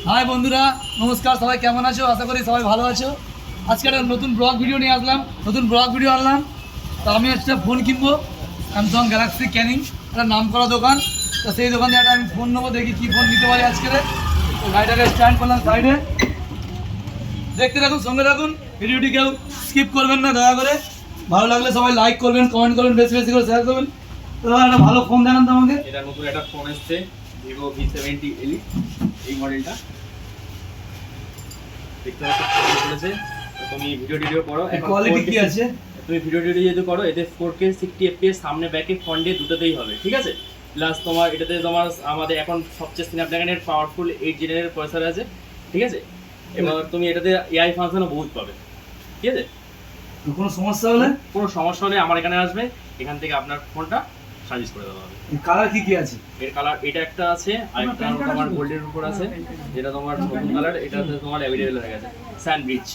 High বন্ধুরা, নমস্কার। সবাই কেমন আছো? আশা করি সবাই ভালো আছো। আজকে একটা নতুন ব্লগ ভিডিও নিয়ে আসলাম, আনলাম। তো আমি একটা ফোন কিনবো, স্যামসাং গ্যালাক্সি ক্যানিং, একটা নাম করা দোকান। তো সেই দোকান থেকে একটা আমি ফোন নেবো, দেখি কী ফোন নিতে পারি আজকে। তো গাড়িটাকে স্ট্যান্ড করলাম সাইডে। দেখতে থাকুন, সঙ্গে থাকুন, ভিডিওটি কেউ স্কিপ করবেন না দয়া করে। ভালো লাগলে সবাই লাইক করবেন, কমেন্ট করবেন, বেশি বেশি করে শেয়ার করবেন। তো একটা ভালো ফোন দেখান তো আমাকে। এটা নতুন একটা ফোন এসছে, ভিভো V70 Elite, এই মডেলটা দেখতে পাচ্ছ করেছে। তো তুমি ভিডিও করো, এখন কোয়ালিটি কি আছে? তুমি ভিডিও যদি করো, এতে 4K 60 fps সামনে ব্যাকে ফ্রন্টে দুটোতেই হবে, ঠিক আছে। প্লাস তোমার এটাতে তোমার আমাদের এখন সবচেয়ে স্ন্যাপড্রাগনের পাওয়ারফুল 8 জেনারের প্রসেসর আছে, ঠিক আছে। এবার তুমি এটাতে এআই ফাংশনও বহুত পাবে, ঠিক আছে। কোনো সমস্যা হলে আমার এখানে আসবে, এখান থেকে আপনার ফোনটা সার্ভিস করে দেওয়া হবে। কালার কি আছে? এর কালার এটা একটা আছে, আর একটা তোমার গোল্ডের উপর আছে, যেটা তোমার নতুন কালার। এটাতে তোমার অ্যাভেলেবল হয়ে গেছে, স্যান্ডউইচ।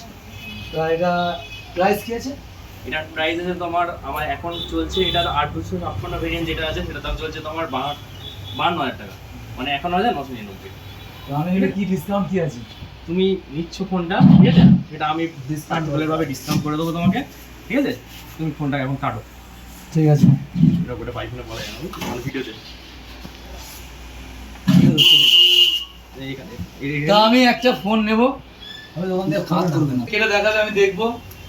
তো এটা প্রাইস কি আছে? এটার প্রাইস আছে তোমার, আমার এখন চলছে এটা 856 ভেরিয়েন্ট যেটা আছে, সেটা দাম চলছে তোমার 52,000 টাকা, মানে 51,999। তো আমি এটা কি ডিসকাউন্ট কি আছে? তুমি নিচ্ছ ফোনটা, ঠিক আছে, সেটা আমি ডিসকাউন্ট ভাবে ডিসকাউন্ট করে দেবো তোমাকে, ঠিক আছে। তুমি ফোনটা এখন কাটো, ঠিক আছে। এটা গোটা পাইখানে বলা জানো আমার ভিডিওতে। তা আমি একটা ফোন নেব, আমি দোকান থেকে খারাপ করবে না, এটা দেখাবে, আমি দেখবো,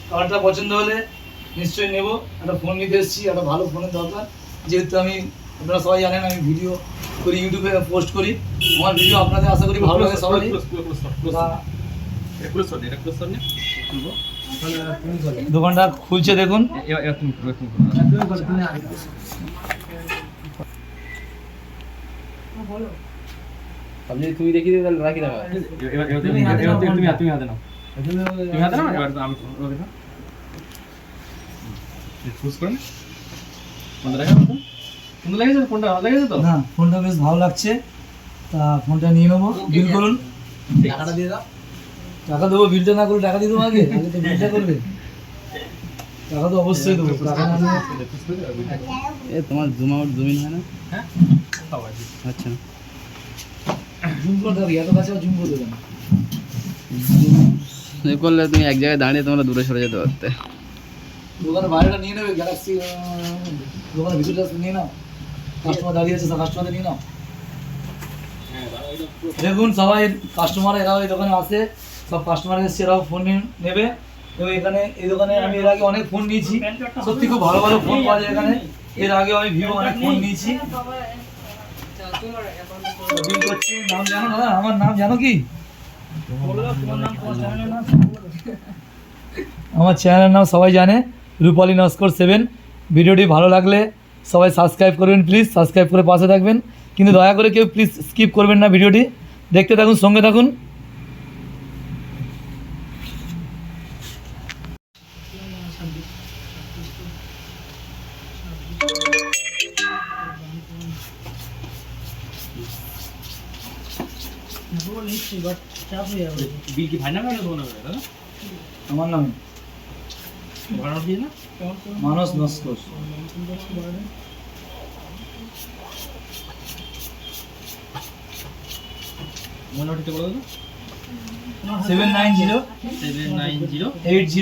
কালারটা পছন্দ হলে নিশ্চয়ই নেব। একটা ফোন নিতে এসেছি, একটা ভালো ফোনের দরকার। যেহেতু আমি, আপনারা সবাই জানেন, আমি ভিডিও করি, ইউটিউবে পোস্ট করি। আমার ভিডিও আপনাদের আশা করি ভালো লাগে সবাই। দোকানটা খুলছে দেখুন। তুমি দেখিয়ে দিও, তাহলে রাখি দাও। তুমি হাতে নাও, এবার আমি চুজ করেন। কোনটা দেখা মতো সুন্দর লাগেছে? ফোনটা ভালো লাগেছে তো? না, ফোনটা বেশ ভালো লাগছে। তা ফোনটা নিয়ে নেবো। বিল করুন, টাকাটা দিয়ে দাও। টাকা দেবো, বিলটা না করলে টাকা দিয়ে দেবো। আগে তো বিলটা করবে, টাকা তো অবশ্যই দেবো। টাকা না এ তোমার জুম আউট জুম ইন হয় না? হ্যাঁ, আচ্ছা, জুম করতে হবে, এত কাছে জুম করে দেবেন। এ করলে তুমি এক জায়গায় দাঁড়িয়ে তোমরা দূরে সরে যেতে পারতে। দোকানের বাইরেটা নিয়ে নেবে, গ্যালাক্সি দোকানের ভিতরটা নিয়ে নাও। কাস্টমার দাঁড়িয়ে আছে, কাস্টমারদের নিয়ে নাও। দেখুন সবাই কাস্টমার, এরাও এই দোকানে আসে, সব কাস্টমার এসছে, এরাও ফোন নেবে। এবং এখানে এই দোকানে আমি এর আগে অনেক ফোন নিয়েছি, সত্যি খুব ভালো ভালো ফোন পাওয়া যায় এখানে। এর আগে আমি ভিভো অনেক ফোন নিয়েছি। নাম জানো দাদা? আমার নাম জানো কি? আমার চ্যানেলের নাম সবাই জানে, রূপালী _7। ভিডিওটি ভালো লাগলে সবাই সাবস্ক্রাইব করবেন, প্লিজ সাবস্ক্রাইব করে পাশে থাকবেন। কিন্তু দয়া করে কেউ প্লিজ স্কিপ করবেন না, ভিডিওটি দেখতে থাকুন, সঙ্গে থাকুন। বিল কি ভাই নামে হলে তোমার নামে দাদা? আমার নাম ওখানে দিয়ে না মানস নস্কর। মনে হচ্ছে বলো দাদা। 790 80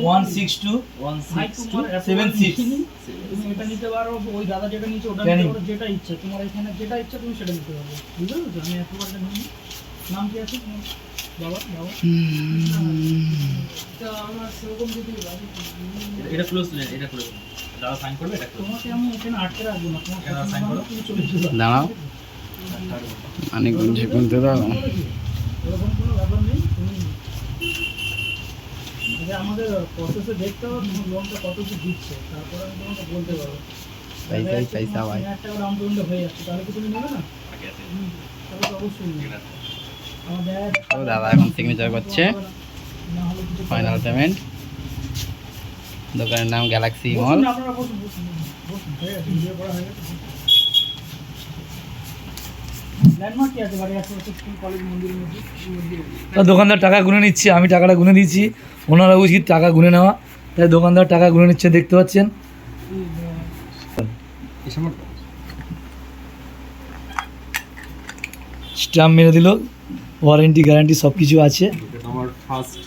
162 76। এটা নিতে পারো, ওই দাদা যেটা নিচে ওটা জানি। নিতে পারো, যেটা ইচ্ছা তোমার, এখানে যেটা ইচ্ছা তুমি সেটা নিতে পারবে, বুঝতে পেরেছো? আমি একেবারে নিই। নাম কি আছে তোমার? বাবা বাবা তা আমার সেরকম যদি এটা ক্লোজ নেই, এটা করে দাদা সাইন করবে, এটা ক্লোজ। তোমাকে আমি এখানে আটকে রাখবো না, তোমার দাদা সাইন করো, তুমি চলে যেতে পারো। দাঁড়াও অনেক গুনছে গুনতে দাও। এরকম কোনো ব্যাপার নেই, তুমি আগে আমাদের প্রসেসে দেখতে হবে তোমার লোনটা কত কি দিচ্ছে, তারপরে আমি তোমাকে বলতে পারবো। পয়সা ভাই 1,000 টাকা ডাউন পেমেন্ট হয়ে যাচ্ছে, তাহলে কি তুমি নেবে না? তাহলে তো অবশ্যই নেবে। আমাদের ও দাদা এখন সিগনেচার করছে, না হলে কিছু ফাইনাল পেমেন্ট। দোকানের নাম গ্যালাক্সি মল। বসুন, আপনারা বসুন বসুন বসুন, হয়ে গেছে, ভিডিও করা হয়ে গেছে। ল্যান্ডমার্ক কি আছে বাড়ি? আছে স্কুল কলেজ মন্দিরের মধ্যে। দোকানদার টাকা গুনে নিচ্ছে, আমি টাকাটা গুনে দিয়েছি। ওনারা উচিত টাকা গুনে নেওয়া, তাই দোকানদার টাকা গুনে নিচ্ছে, দেখতে পাচ্ছেন। স্ট্যাম্প মেরে দিল, ওয়ারেন্টি গ্যারান্টি সব কিছু আছে। এটা তোমার ফাস্ট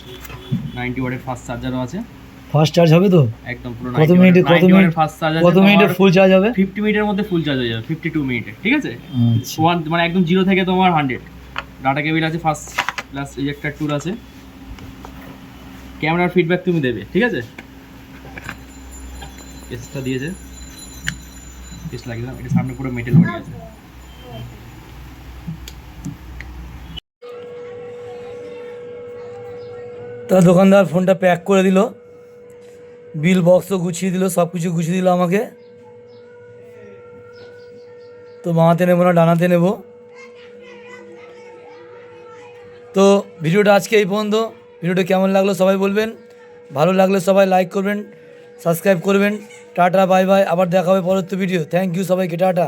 90 ওয়াটের ফাস্ট চার্জারও আছে, ফাস্ট চার্জ হবে তো? একদম পুরো কত 90 মিনিটে ওয়াটের ফাস্ট চার্জ আছে। কত মিনিটে ফুল চার্জ হবে? 50 মিনিটের মধ্যে ফুল চার্জ হয়ে যাবে, 52 মিনিটে, ঠিক আছে। আচ্ছা মানে একদম 0 থেকে তোমার 100। ডাটা কেবিল আছে ফাস্ট, প্লাস ইজেক্টর টুল আছে। ক্যামেরার ফিডব্যাক তুমি দেবে, ঠিক আছে। কেসটা দিয়েছে, কেস লাগিয়ে দিলাম, এটা সামনে পুরো মেটাল বডি আছে। তা দোকানদার ফোনটা প্যাক করে দিল, বিল বক্সও গুছিয়ে দিল, সব কিছু গুছিয়ে দিল আমাকে। তো বাঁতে নেবো না, ডানাতে নেব। তো ভিডিওটা আজকে এই পর্যন্ত। ভিডিওটা কেমন লাগলো সবাই বলবেন, ভালো লাগলে সবাই লাইক করবেন, সাবস্ক্রাইব করবেন। টাটা বাই বাই, আবার দেখা হবে পরবর্তী ভিডিও। থ্যাংক ইউ সবাইকে, টাটা।